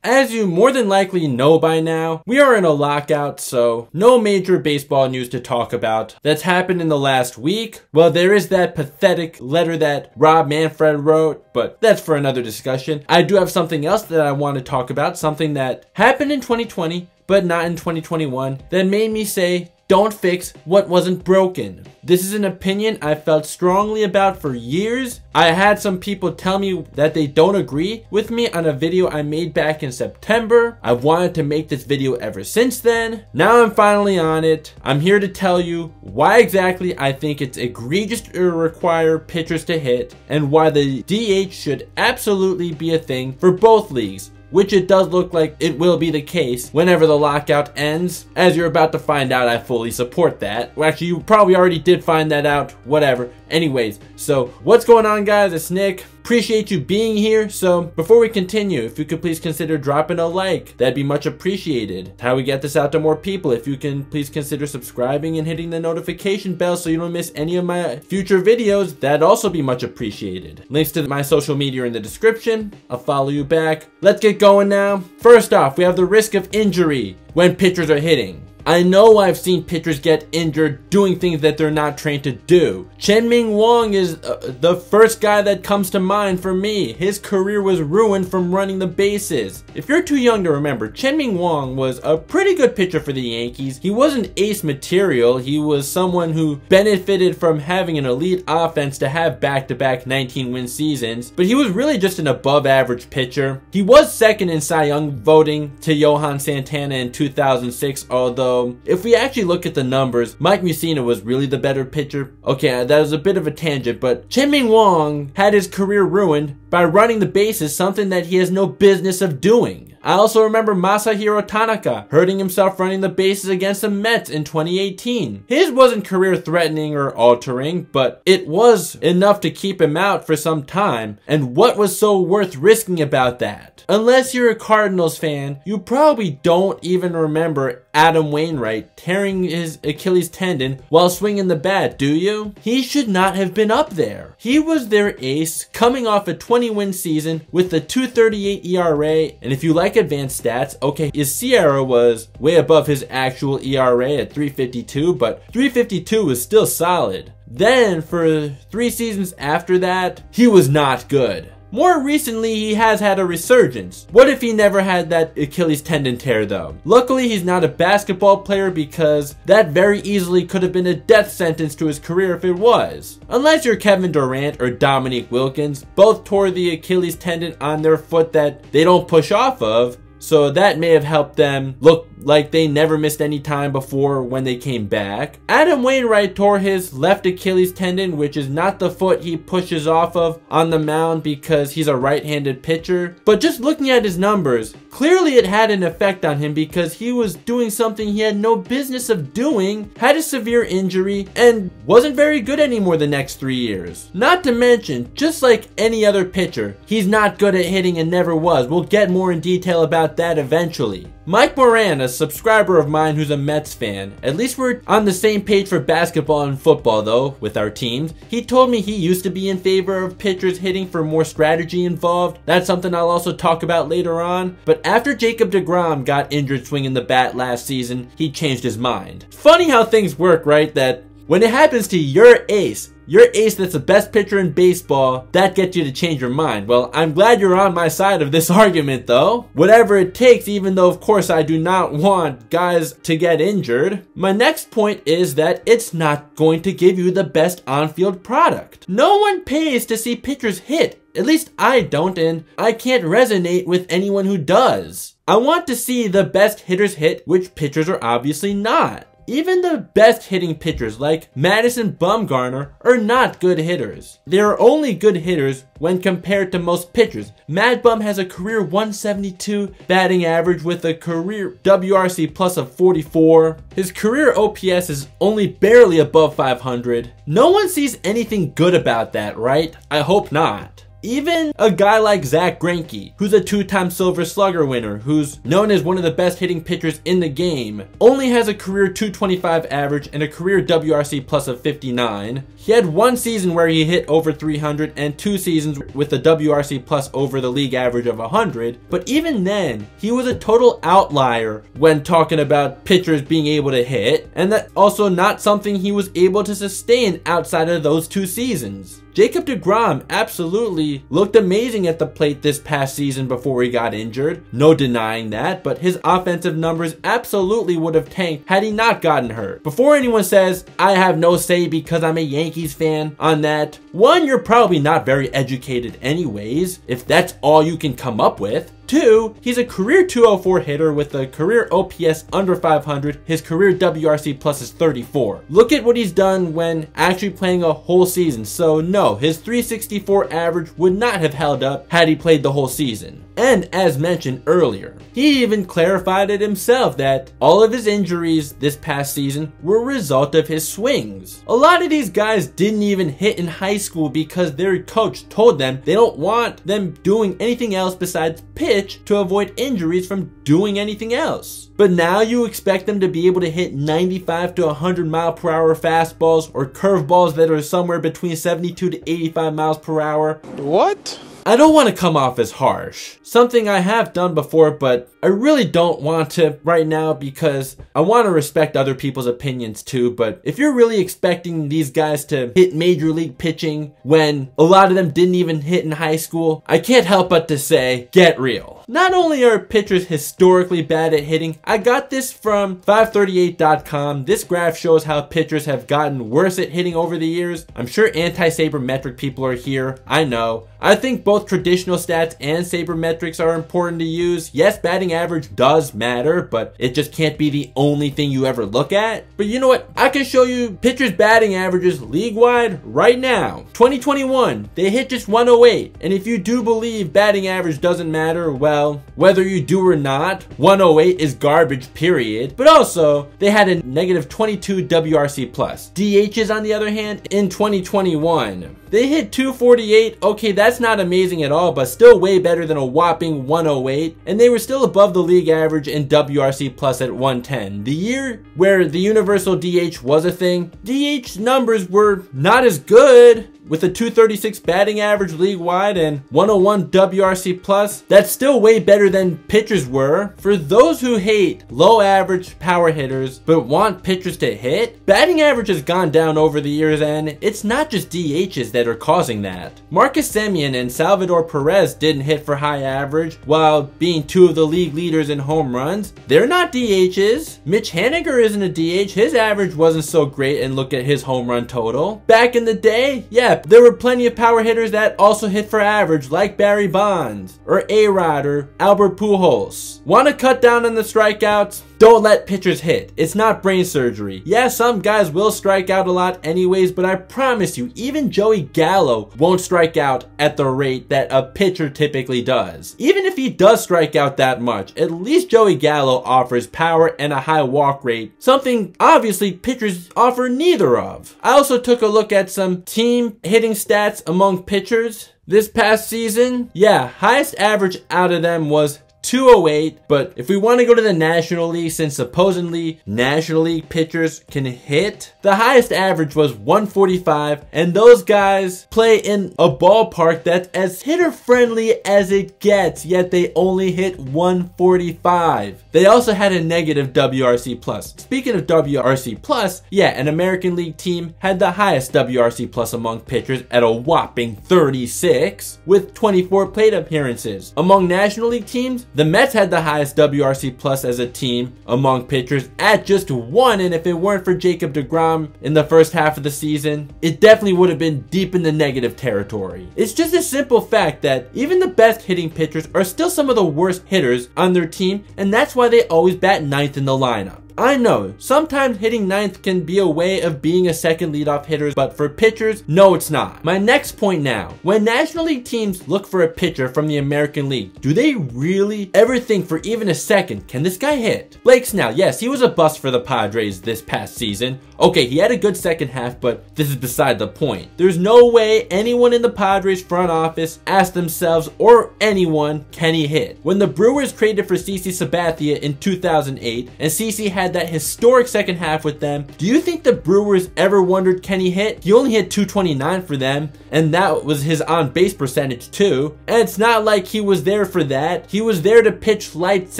As you more than likely know by now, we are in a lockout, so no major baseball news to talk about that's happened in the last week. Well, there is that pathetic letter that Rob Manfred wrote, but that's for another discussion. I do have something else that I want to talk about, something that happened in 2020, but not in 2021, that made me say, don't fix what wasn't broken. This is an opinion I felt strongly about for years. I had some people tell me that they don't agree with me on a video I made back in September. I've wanted to make this video ever since then. Now I'm finally on it. I'm here to tell you why exactly I think it's egregious to require pitchers to hit and why the DH should absolutely be a thing for both leagues, which it does look like it will be the case whenever the lockout ends. As you're about to find out, I fully support that. Well, actually, you probably already did find that out, whatever. Anyways, so what's going on, guys? It's Nick. Appreciate you being here. So before we continue, if you could please consider dropping a like, that'd be much appreciated. It's how we get this out to more people. If you can please consider subscribing and hitting the notification bell so you don't miss any of my future videos, that'd also be much appreciated. Links to my social media are in the description. I'll follow you back. Let's get going now. First off, we have the risk of injury when pitchers are hitting. I know I've seen pitchers get injured doing things that they're not trained to do. Chien-Ming is the first guy that comes to mind for me. His career was ruined from running the bases. If you're too young to remember, Chien-Ming was a pretty good pitcher for the Yankees. He wasn't ace material. He was someone who benefited from having an elite offense to have back-to-back 19-win seasons, but he was really just an above-average pitcher. He was second in Cy Young voting to Johan Santana in 2006, although if we actually look at the numbers, Mike Mussina was really the better pitcher. Okay, that was a bit of a tangent, but Chien-Ming had his career ruined by running the bases, something that he has no business of doing. I also remember Masahiro Tanaka hurting himself running the bases against the Mets in 2018. His wasn't career threatening or altering, but it was enough to keep him out for some time. And what was so worth risking about that? Unless you're a Cardinals fan, you probably don't even remember Adam Wainwright tearing his Achilles tendon while swinging the bat, do you? He should not have been up there. He was their ace, coming off a 20-win season with a 2.38 ERA, and if you like advanced stats, okay, his Sierra was way above his actual ERA at 3.52, but 3.52 was still solid. Then, for 3 seasons after that, he was not good. More recently, he has had a resurgence. What if he never had that Achilles tendon tear though? Luckily, he's not a basketball player because that very easily could have been a death sentence to his career if it was. Unless you're Kevin Durant or Dominique Wilkins, both tore the Achilles tendon on their foot that they don't push off of, so that may have helped them look like they never missed any time before when they came back. Adam Wainwright tore his left Achilles tendon, which is not the foot he pushes off of on the mound because he's a right-handed pitcher. But just looking at his numbers, clearly it had an effect on him because he was doing something he had no business of doing, had a severe injury, and wasn't very good anymore the next 3 years. Not to mention, just like any other pitcher, he's not good at hitting and never was. We'll get more in detail about that eventually. Mike Moran, a subscriber of mine who's a Mets fan, at least we're on the same page for basketball and football though, with our teams. He told me he used to be in favor of pitchers hitting for more strategy involved. That's something I'll also talk about later on. But after Jacob deGrom got injured swinging the bat last season, he changed his mind. Funny how things work, right? That when it happens to your ace that's the best pitcher in baseball, that gets you to change your mind. Well, I'm glad you're on my side of this argument though. Whatever it takes, even though of course I do not want guys to get injured. My next point is that it's not going to give you the best on-field product. No one pays to see pitchers hit. At least I don't, and I can't resonate with anyone who does. I want to see the best hitters hit, which pitchers are obviously not. Even the best hitting pitchers like Madison Bumgarner are not good hitters. They are only good hitters when compared to most pitchers. Mad Bum has a career 172 batting average with a career WRC plus of 44. His career OPS is only barely above 500. No one sees anything good about that, right? I hope not. even a guy like Zach Greinke, who's a 2-time Silver Slugger winner, who's known as one of the best hitting pitchers in the game, only has a career 225 average and a career WRC plus of 59. He had one season where he hit over 300 and 2 seasons with a WRC plus over the league average of 100, but even then, he was a total outlier when talking about pitchers being able to hit, and that also not something he was able to sustain outside of those 2 seasons. Jacob deGrom absolutely looked amazing at the plate this past season before he got injured. No denying that, but his offensive numbers absolutely would have tanked had he not gotten hurt. Before anyone says, I have no say because I'm a Yankees fan on that, one, you're probably not very educated anyways, if that's all you can come up with. 2, he's a career 204 hitter with a career OPS under 500. His career WRC plus is 34. Look at what he's done when actually playing a whole season. So no, his 364 average would not have held up had he played the whole season. And as mentioned earlier, he even clarified it himself that all of his injuries this past season were a result of his swings. A lot of these guys didn't even hit in high school because their coach told them they don't want them doing anything else besides pitch to avoid injuries from doing anything else. But now you expect them to be able to hit 95 to 100 mile per hour fastballs or curveballs that are somewhere between 72 to 85 miles per hour. What? I don't want to come off as harsh, something I have done before, but I really don't want to right now because I want to respect other people's opinions too. But if you're really expecting these guys to hit major league pitching when a lot of them didn't even hit in high school, I can't help but to say, get real. Not only are pitchers historically bad at hitting, I got this from 538.com. This graph shows how pitchers have gotten worse at hitting over the years. I'm sure anti-sabermetric people are here, I know. I think both traditional stats and sabermetrics are important to use. Yes, batting average does matter, but it just can't be the only thing you ever look at. But you know what? I can show you pitchers' batting averages league-wide right now. 2021, they hit just 108. And if you do believe batting average doesn't matter, well, whether you do or not, 108 is garbage, period. But also, they had a negative 22 WRC plus. DHs, on the other hand, in 2021, they hit 248. Okay, that's not amazing at all, but still way better than a whopping 108. And they were still above the league average in WRC plus at 110. The year where the universal DH was a thing, DH numbers were not as good. With a 236 batting average league-wide and 101 WRC plus, that's still way better than pitchers were. For those who hate low average power hitters but want pitchers to hit, batting average has gone down over the years, and it's not just DHs that are causing that. Marcus Semien and Salvador Perez didn't hit for high average while being 2 of the league leaders in home runs. They're not DHs. Mitch Haniger isn't a DH. His average wasn't so great, and look at his home run total. Back in the day, yeah, there were plenty of power hitters that also hit for average, like Barry Bonds, or A-Rod, or Albert Pujols. Want to cut down on the strikeouts? Don't let pitchers hit. It's not brain surgery. Yeah, some guys will strike out a lot anyways, but I promise you, even Joey Gallo won't strike out at the rate that a pitcher typically does. Even if he does strike out that much, at least Joey Gallo offers power and a high walk rate, something obviously pitchers offer neither of. I also took a look at some team hitting stats among pitchers this past season. Yeah, highest average out of them was 208, but if we want to go to the National League, since supposedly National League pitchers can hit, the highest average was 145, and those guys play in a ballpark that's as hitter friendly as it gets, yet they only hit 145. They also had a negative WRC plus. Speaking of WRC plus, yeah, an American League team had the highest WRC plus among pitchers at a whopping 36 with 24 plate appearances. Among National League teams, the Mets had the highest WRC plus as a team among pitchers at just 1, and if it weren't for Jacob deGrom in the first half of the season, it definitely would have been deep in the negative territory. It's just a simple fact that even the best hitting pitchers are still some of the worst hitters on their team, and that's why they always bat 9th in the lineup. I know, sometimes hitting ninth can be a way of being a second leadoff hitter, but for pitchers, no it's not. My next point now, when National League teams look for a pitcher from the American League, do they really ever think for even a second, can this guy hit? Blake Snell, yes, he was a bust for the Padres this past season. Okay, he had a good second half, but this is beside the point. There's no way anyone in the Padres front office asked themselves, or anyone, can he hit? When the Brewers traded for CC Sabathia in 2008, and CC had that historic second half with them, do you think the Brewers ever wondered, can he hit? He only hit 229 for them, and that was his on-base percentage too. And it's not like he was there for that. He was there to pitch lights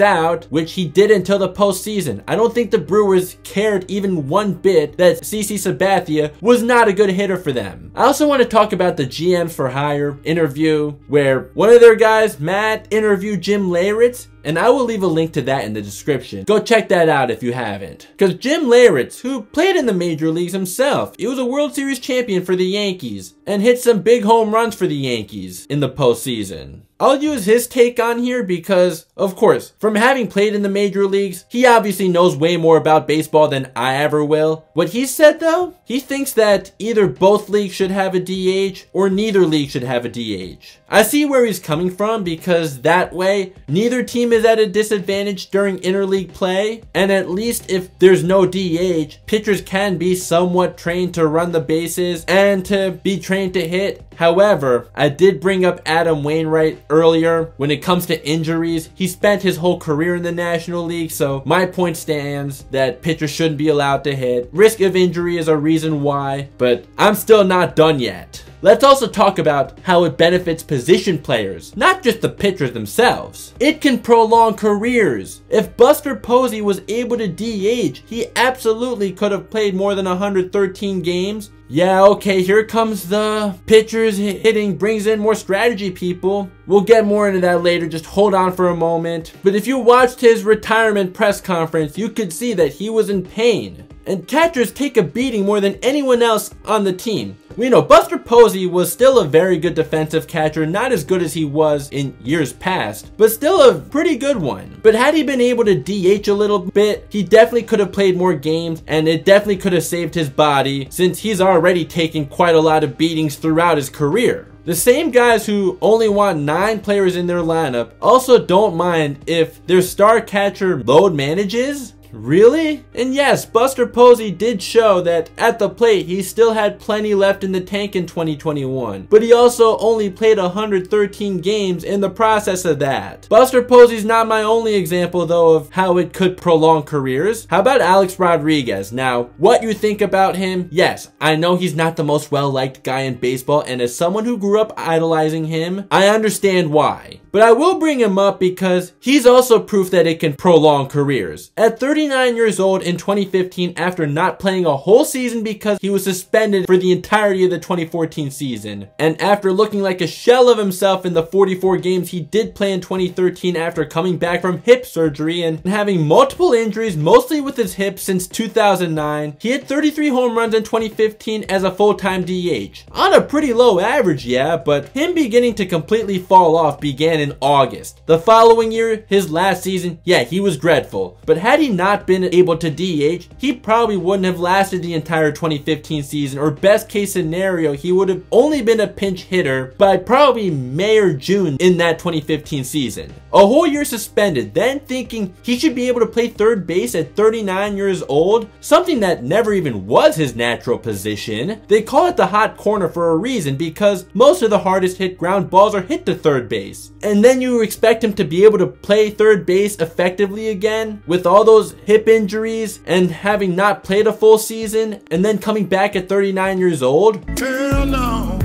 out, which he did until the postseason. I don't think the Brewers cared even one bit that CC Sabathia was not a good hitter for them. I also want to talk about the GMs for Hire interview, where one of their guys, Matt, interviewed Jim Leyritz, and I will leave a link to that in the description. Go check that out if you haven't. Because Jim Leyritz, who played in the major leagues himself, he was a World Series champion for the Yankees and hit some big home runs for the Yankees in the postseason. I'll use his take on here because, of course, from having played in the major leagues, he obviously knows way more about baseball than I ever will. What he said though, he thinks that either both leagues should have a DH or neither league should have a DH. I see where he's coming from because that way, neither team is at a disadvantage during interleague play, and at least if there's no DH, pitchers can be somewhat trained to run the bases and to be trained to hit. However, I did bring up Adam Wainwright earlier. When it comes to injuries, he spent his whole career in the National League, so my point stands that pitchers shouldn't be allowed to hit. Risk of injury is a reason why, but I'm still not done yet. Let's also talk about how it benefits position players, not just the pitchers themselves. It can prolong careers. If Buster Posey was able to DH, he absolutely could have played more than 113 games. Yeah, okay, here comes the pitchers hitting brings in more strategy, people. We'll get more into that later, just hold on for a moment. But if you watched his retirement press conference, you could see that he was in pain. And catchers take a beating more than anyone else on the team. We know Buster Posey was still a very good defensive catcher, not as good as he was in years past, but still a pretty good one. But had he been able to DH a little bit, he definitely could have played more games, and it definitely could have saved his body since he's already taken quite a lot of beatings throughout his career. The same guys who only want 9 players in their lineup also don't mind if their star catcher load manages. Really? And yes, Buster Posey did show that at the plate he still had plenty left in the tank in 2021, but he also only played 113 games in the process of that. Buster Posey's not my only example though of how it could prolong careers. How about Alex Rodriguez? Now, what you think about him? Yes, I know he's not the most well-liked guy in baseball, and as someone who grew up idolizing him, I understand why. But I will bring him up because he's also proof that it can prolong careers. At 39 years old in 2015, after not playing a whole season because he was suspended for the entirety of the 2014 season, and after looking like a shell of himself in the 44 games he did play in 2013 after coming back from hip surgery and having multiple injuries, mostly with his hip since 2009, he hit 33 home runs in 2015 as a full-time DH. On a pretty low average, yeah, but him beginning to completely fall off began in August. The following year, his last season, yeah, he was dreadful, but had he not been able to DH, he probably wouldn't have lasted the entire 2015 season, or best case scenario, he would have only been a pinch hitter by probably May or June in that 2015 season. A whole year suspended, then thinking he should be able to play third base at 39 years old, something that never even was his natural position. They call it the hot corner for a reason, because most of the hardest hit ground balls are hit to third base. And then you expect him to be able to play third base effectively again with all those hip injuries and having not played a full season and then coming back at 39 years old? Hell no.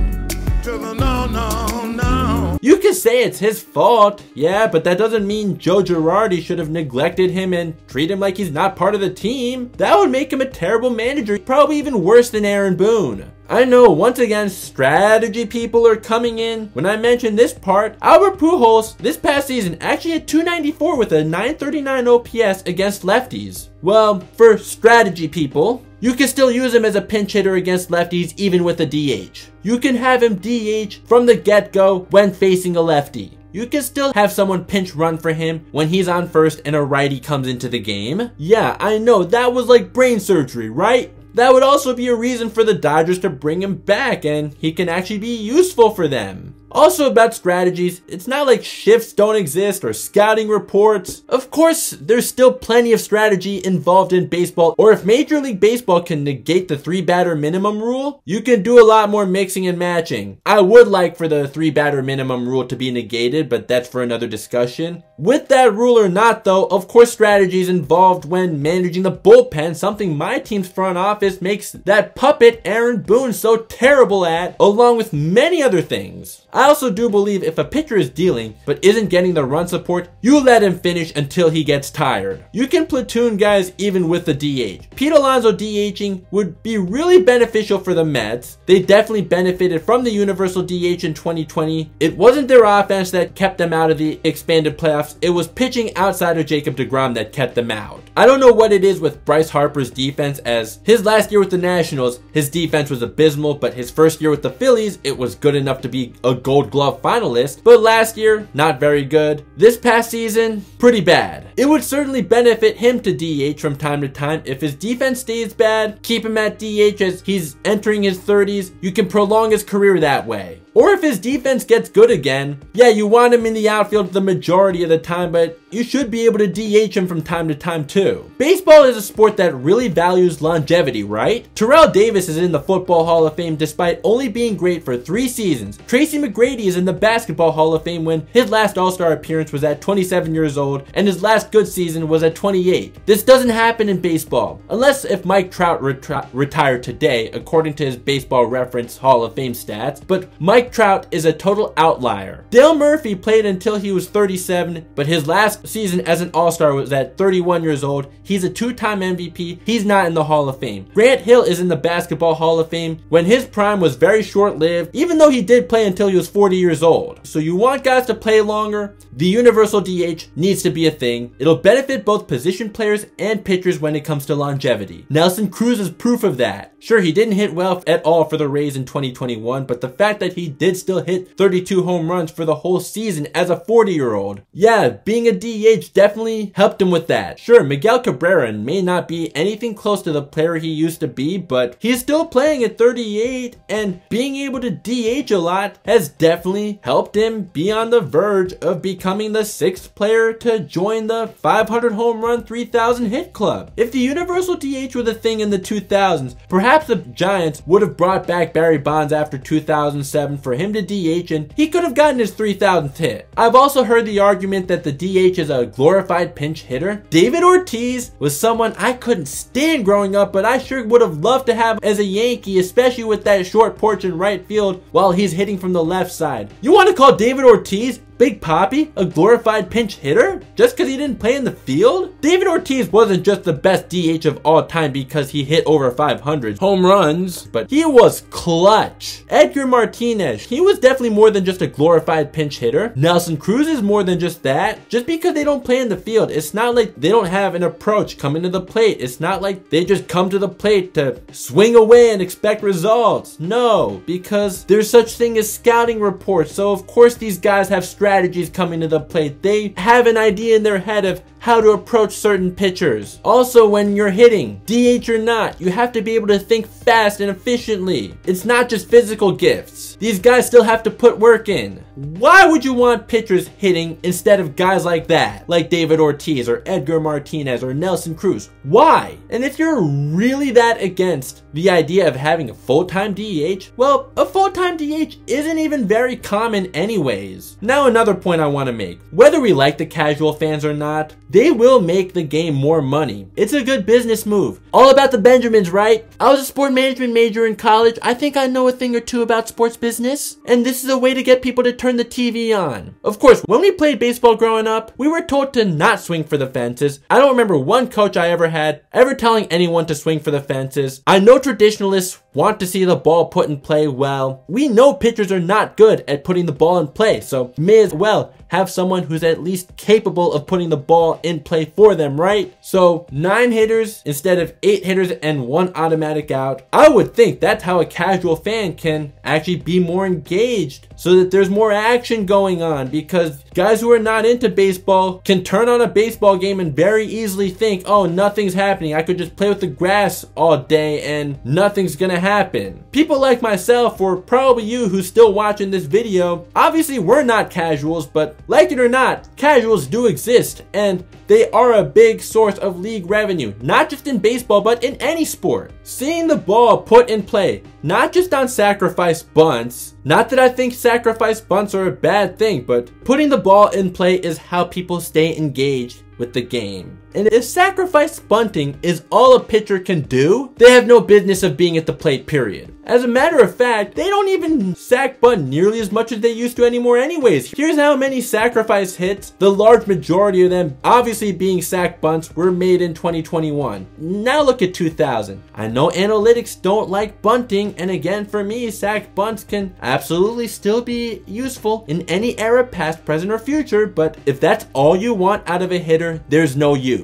No. You can say it's his fault, yeah, but that doesn't mean Joe Girardi should have neglected him and treat him like he's not part of the team. That would make him a terrible manager, probably even worse than Aaron Boone. I know, once again, strategy people are coming in. When I mention this part, Albert Pujols this past season actually had 294 with a 939 OPS against lefties. Well, for strategy people, you can still use him as a pinch hitter against lefties even with a DH. You can have him DH from the get-go when facing a lefty. you can still have someone pinch run for him when he's on first and a righty comes into the game. Yeah, I know, that was like brain surgery, right? That would also be a reason for the Dodgers to bring him back, and he can actually be useful for them. Also about strategies, it's not like shifts don't exist or scouting reports. Of course, there's still plenty of strategy involved in baseball, or if Major League Baseball can negate the 3-batter minimum rule, you can do a lot more mixing and matching. I would like for the 3-batter minimum rule to be negated, but that's for another discussion. With that rule or not though, of course strategy is involved when managing the bullpen, something my team's front office makes that puppet Aaron Boone so terrible at, along with many other things. I also do believe if a pitcher is dealing but isn't getting the run support, you let him finish until he gets tired. You can platoon guys even with the DH. Pete Alonso DHing would be really beneficial for the Mets. They definitely benefited from the universal DH in 2020. It wasn't their offense that kept them out of the expanded playoffs. It was pitching outside of Jacob deGrom that kept them out. I don't know what it is with Bryce Harper's defense, as his last year with the Nationals, his defense was abysmal, but his first year with the Phillies, it was good enough to be a Gold Glove finalist, but last year, not very good. This past season, pretty bad. It would certainly benefit him to DH from time to time. If his defense stays bad, keep him at DH as he's entering his 30s. You can prolong his career that way. Or if his defense gets good again, yeah, you want him in the outfield the majority of the time, but you should be able to DH him from time to time too. Baseball is a sport that really values longevity, right? Terrell Davis is in the Football Hall of Fame despite only being great for 3 seasons. Tracy McGrady is in the Basketball Hall of Fame when his last All-Star appearance was at 27 years old and his last good season was at 28. This doesn't happen in baseball, unless if Mike Trout retired today, according to his Baseball Reference Hall of Fame stats, but Mike Trout is a total outlier. Dale Murphy played until he was 37, but his last season as an All-Star was at 31 years old. He's a 2-time MVP. He's not in the Hall of Fame. Grant Hill is in the Basketball Hall of Fame when his prime was very short-lived, even though he did play until he was 40 years old. So you want guys to play longer? The universal DH needs to be a thing. It'll benefit both position players and pitchers when it comes to longevity. Nelson Cruz is proof of that. Sure, he didn't hit well at all for the Rays in 2021, but the fact that he did still hit 32 home runs for the whole season as a 40-year-old. Yeah, being a DH definitely helped him with that. Sure, Miguel Cabrera may not be anything close to the player he used to be, but he's still playing at 38, and being able to DH a lot has definitely helped him be on the verge of becoming the 6th player to join the 500 home run 3,000 hit club. If the universal DH were the thing in the 2000s, perhaps the Giants would have brought back Barry Bonds after 2007 for him to DH, and he could have gotten his 3,000th hit. I've also heard the argument that the DH is a glorified pinch hitter. David Ortiz was someone I couldn't stand growing up, but I sure would have loved to have as a Yankee, especially with that short porch in right field while he's hitting from the left side. You want to call David Ortiz, Big Papi, a glorified pinch hitter just because he didn't play in the field? David Ortiz wasn't just the best DH of all time because he hit over 500 home runs, but he was clutch. Edgar Martinez, he was definitely more than just a glorified pinch hitter. Nelson Cruz is more than just that. Just because they don't play in the field, it's not like they don't have an approach coming to the plate. It's not like they just come to the plate to swing away and expect results. No, because there's such thing as scouting reports, so of course these guys have strategies coming to the plate. They have an idea in their head of how to approach certain pitchers. Also, when you're hitting, DH or not, you have to be able to think fast and efficiently. It's not just physical gifts. These guys still have to put work in. Why would you want pitchers hitting instead of guys like that? Like David Ortiz or Edgar Martinez or Nelson Cruz? Why? And if you're really that against the idea of having a full-time DH, well, a full-time DH isn't even very common anyways. Now another point I want to make. Whether we like the casual fans or not, they will make the game more money. It's a good business move. All about the Benjamins, right? I was a sport management major in college. I think I know a thing or two about sports business. And this is a way to get people to turn the TV on. Of course, when we played baseball growing up, we were told to not swing for the fences. I don't remember one coach I ever had ever telling anyone to swing for the fences. I know traditionalists want to see the ball put in play. Well, we know pitchers are not good at putting the ball in play, so may as well have someone who's at least capable of putting the ball in play for them, right? So 9 hitters instead of 8 hitters and 1 automatic out. I would think that's how a casual fan can actually be more engaged, so that there's more action going on, because guys who are not into baseball can turn on a baseball game and very easily think, oh, nothing's happening. I could just play with the grass all day and nothing's gonna happen. People like myself, or probably you who's still watching this video, obviously we're not casuals, but like it or not, casuals do exist, and they are a big source of league revenue, not just in baseball, but in any sport. Seeing the ball put in play, not just on sacrifice bunts, not that I think sacrifice bunts are a bad thing, but putting the ball in play is how people stay engaged with the game. And if sacrifice bunting is all a pitcher can do, they have no business of being at the plate, period. As a matter of fact, they don't even sack bunt nearly as much as they used to anymore anyways. Here's how many sacrifice hits, the large majority of them obviously being sack bunts, were made in 2021. Now look at 2000. I know analytics don't like bunting, and again for me, sack bunts can absolutely still be useful in any era, past, present, or future, but if that's all you want out of a hitter, there's no use.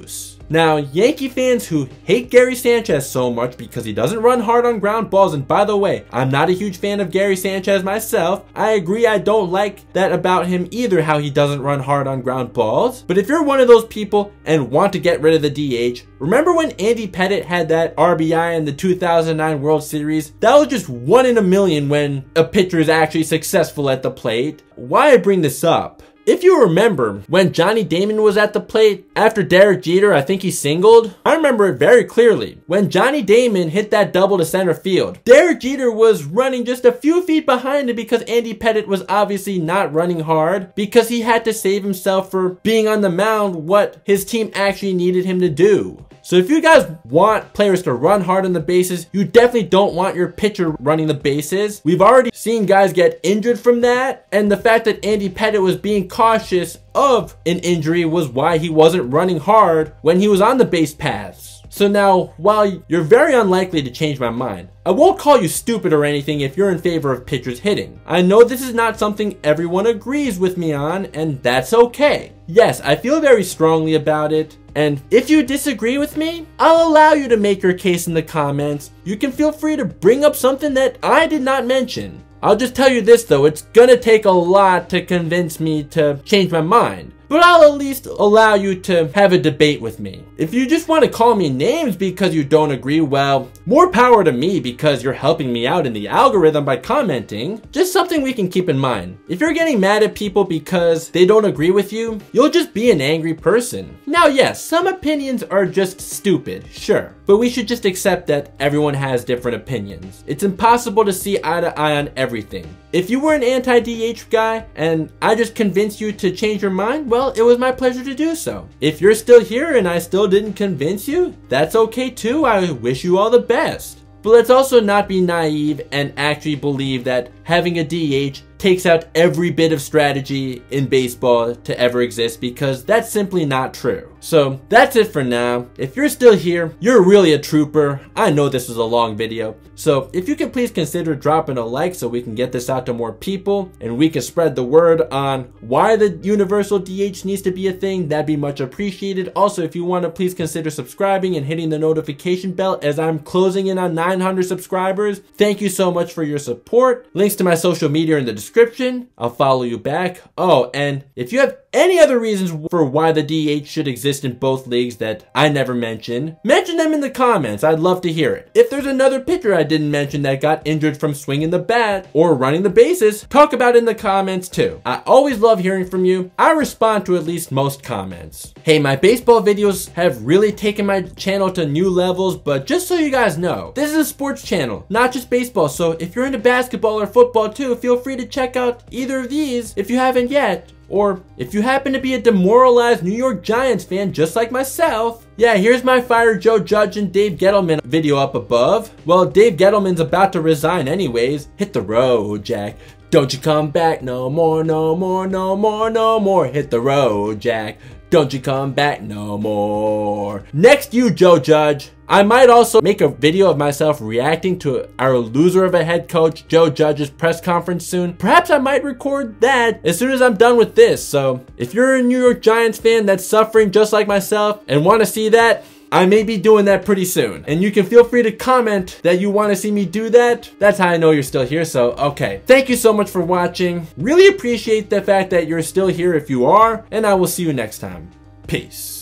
Now, Yankee fans who hate Gary Sanchez so much because he doesn't run hard on ground balls, and by the way, I'm not a huge fan of Gary Sanchez myself. I agree, I don't like that about him either, how he doesn't run hard on ground balls. But if you're one of those people and want to get rid of the DH, remember when Andy Pettitte had that RBI in the 2009 World Series? That was just 1 in a million when a pitcher is actually successful at the plate. Why I bring this up? If you remember, when Johnny Damon was at the plate, after Derek Jeter, I think he singled. I remember it very clearly. When Johnny Damon hit that double to center field, Derek Jeter was running just a few feet behind him because Andy Pettitte was obviously not running hard, because he had to save himself for being on the mound what his team actually needed him to do. So if you guys want players to run hard on the bases, you definitely don't want your pitcher running the bases. We've already seen guys get injured from that, and the fact that Andy Pettitte was being cautious of an injury was why he wasn't running hard when he was on the base paths. So now, while you're very unlikely to change my mind, I won't call you stupid or anything if you're in favor of pitchers hitting. I know this is not something everyone agrees with me on, and that's okay. Yes, I feel very strongly about it, and if you disagree with me, I'll allow you to make your case in the comments. You can feel free to bring up something that I did not mention. I'll just tell you this though, it's gonna take a lot to convince me to change my mind. But I'll at least allow you to have a debate with me. If you just want to call me names because you don't agree, well, more power to me, because you're helping me out in the algorithm by commenting. Just something we can keep in mind. If you're getting mad at people because they don't agree with you, you'll just be an angry person. Now yes, some opinions are just stupid, sure. But we should just accept that everyone has different opinions. It's impossible to see eye to eye on everything. If you were an anti-DH guy and I just convinced you to change your mind, well, it was my pleasure to do so. If you're still here and I still didn't convince you, that's okay too. I wish you all the best. But let's also not be naive and actually believe that having a DH takes out every bit of strategy in baseball to ever exist, because that's simply not true. So that's it for now. If you're still here, you're really a trooper. I know this was a long video. So if you could please consider dropping a like so we can get this out to more people and we can spread the word on why the universal DH needs to be a thing, that'd be much appreciated. Also, if you want to, please consider subscribing and hitting the notification bell as I'm closing in on 900 subscribers. Thank you so much for your support. Links to my social media in the description. I'll follow you back. Oh, and if you have any other reasons for why the DH should exist in both leagues that I never mentioned, mention them in the comments. I'd love to hear it. If there's another pitcher I didn't mention that got injured from swinging the bat or running the bases, talk about it in the comments too. I always love hearing from you. I respond to at least most comments. Hey, my baseball videos have really taken my channel to new levels, but just so you guys know, this is a sports channel, not just baseball. So if you're into basketball or football too, feel free to check out either of these if you haven't yet. Or if you happen to be a demoralized New York Giants fan just like myself, yeah, here's my Fire Joe Judge and Dave Gettleman video up above. Well, Dave Gettleman's about to resign anyways. Hit the road, Jack. Don't you come back no more, no more, no more, no more. Hit the road, Jack. Don't you come back no more. Next, you, Joe Judge. I might also make a video of myself reacting to our loser of a head coach, Joe Judge's press conference soon. Perhaps I might record that as soon as I'm done with this. So if you're a New York Giants fan that's suffering just like myself and want to see that, I may be doing that pretty soon. And you can feel free to comment that you want to see me do that. That's how I know you're still here. So, okay. Thank you so much for watching. Really appreciate the fact that you're still here if you are. And I will see you next time. Peace.